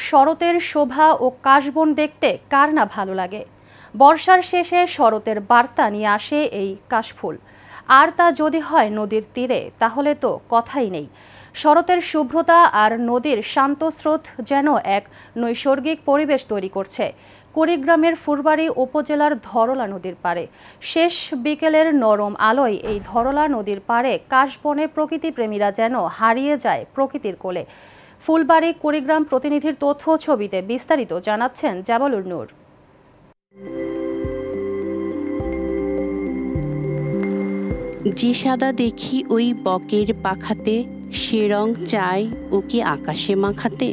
শরতের শোভা ও কাশবন দেখতে কার না ভালো লাগে। বর্ষার শেষে শরতের বার্তা নিয়ে আসে এই কাশফুল। আর তা যদি হয় নদীর তীরে, তাহলে তো কথাই নেই। শরতের শুভ্রতা আর নদীর শান্ত স্রোত যেন এক নৈসর্গিক পরিবেশ তৈরি করছে কুড়িগ্রামের ফুলবাড়ী উপজেলার ধরলা নদীর পাড়ে। শেষ বিকেলের নরম আলোয় এই ধরলা নদীর পাড়ে কাশবনে প্রকৃতিপ্রেমীরা যেন হারিয়ে যায় প্রকৃতির কোলে। ফুলবাড়ী কুড়িগ্রাম প্রতিনিধির তথ্য ছবিতে বিস্তারিত জানাচ্ছেন জাবালুর নূর। যে সাদা দেখি ওই বকের পাখাতে, সে রং চাই ওকে আকাশে মাখাতে।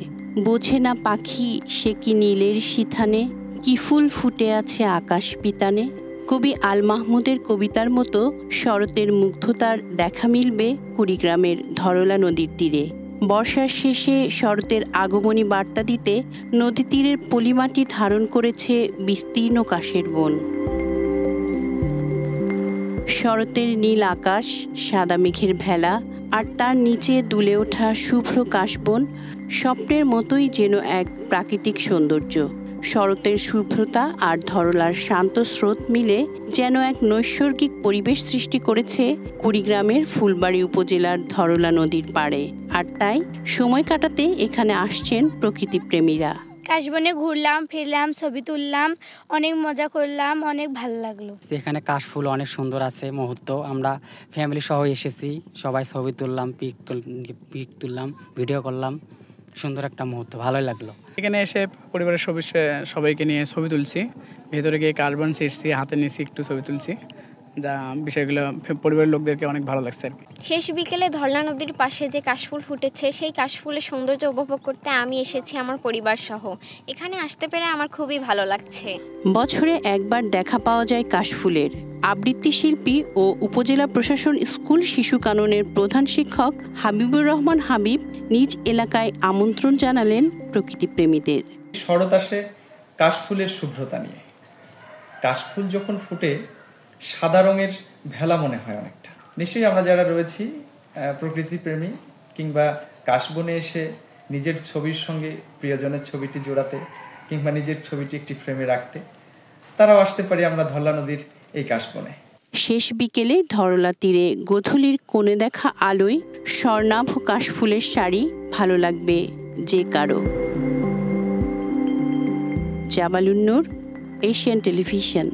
বোঝে না পাখি সে কি নীলের সিথানে, কি ফুল ফুটে আছে আকাশ পিতানে। কবি আল মাহমুদের কবিতার মতো শরতের মুগ্ধতার দেখা মিলবে কুড়িগ্রামের ধরলা নদীর তীরে। বর্ষার শেষে শরতের আগমনী বার্তা দিতে নদী তীরের পলিমাটি ধারণ করেছে বিস্তীর্ণ কাশের বন। শরতের নীল আকাশ, সাদা মেঘের ভেলা আর তার নিচে দুলে ওঠা শুভ্র কাশবন স্বপ্নের মতোই যেন এক প্রাকৃতিক সৌন্দর্য। শরতের শুভ্রতা আর ধরলার শান্ত স্রোত মিলে যেন এক নৈসর্গিক পরিবেশ সৃষ্টি করেছে কুড়িগ্রামের ফুলবাড়ী উপজেলার ধরলা নদীর পাড়ে। আর তাই সময় কাটাতে এখানে আসছেন প্রকৃতিপ্রেমীরা। কাশবনে ঘুরলাম, ফিরলাম, ছবি তুললাম, অনেক মজা করলাম, অনেক ভালো লাগলো। এখানে কাশফুল অনেক সুন্দর আছে মুহূর্ত। আমরা ফ্যামিলি সহ এসেছি, সবাই ছবি তুললাম, পিক তুললাম, ভিডিও করলাম। সুন্দর একটা মুহূর্ত, ভালোই লাগলো। এখানে এসে পরিবারের সবাইকে নিয়ে ছবি তুলছি। ভেতরে গিয়ে কার্বন ছিঁড়ছি, হাতে নিয়েছি, একটু ছবি তুলছি। যা বিষয়গুলো পরিবারের লোকদেরকে অনেক ভালো লাগছে আর কি। শেষ বিকেলে ধরলা নদীর পাশে যে কাশফুল ফুটেছে, সেই কাশফুলের সৌন্দর্য উপভোগ করতে আমি এসেছি আমার পরিবার সহ। এখানে আসতে পেরে আমার খুবই ভালো লাগছে। বছরে একবার দেখা পাওয়া যায় কাশফুলের। আবৃত্তি শিল্পী ও উপজেলা প্রশাসন স্কুল শিশু কাননের প্রধান শিক্ষক হাবিবুর রহমান হাবিব নিজ এলাকায় আমন্ত্রণ জানালেন প্রকৃতিপ্রেমীদের। শরৎ আসে কাশফুলের শুভ্রতা নিয়ে। কাশফুল যখন ফুটে সাদা রঙের ভেলা মনে হয় অনেকটা। নিশ্চয়ই আমরা যারা রয়েছি প্রকৃতিপ্রেমী কিংবা কাশবনে এসে নিজের ছবির সঙ্গে প্রিয়জনের ছবিটি জোড়াতে কিংবা নিজের ছবিটি একটি ফ্রেমে রাখতে, তারাও আসতে পারি আমরা ধরলা নদীর এই কাশবনে। শেষ বিকেলে ধরলা তীরে গোধূলির কোণে দেখা আলোয় স্বর্ণাভ কাশফুলের শাড়ি ভালো লাগবে যে কারো। জাবালুন নূর, এশিয়ান টেলিভিশন।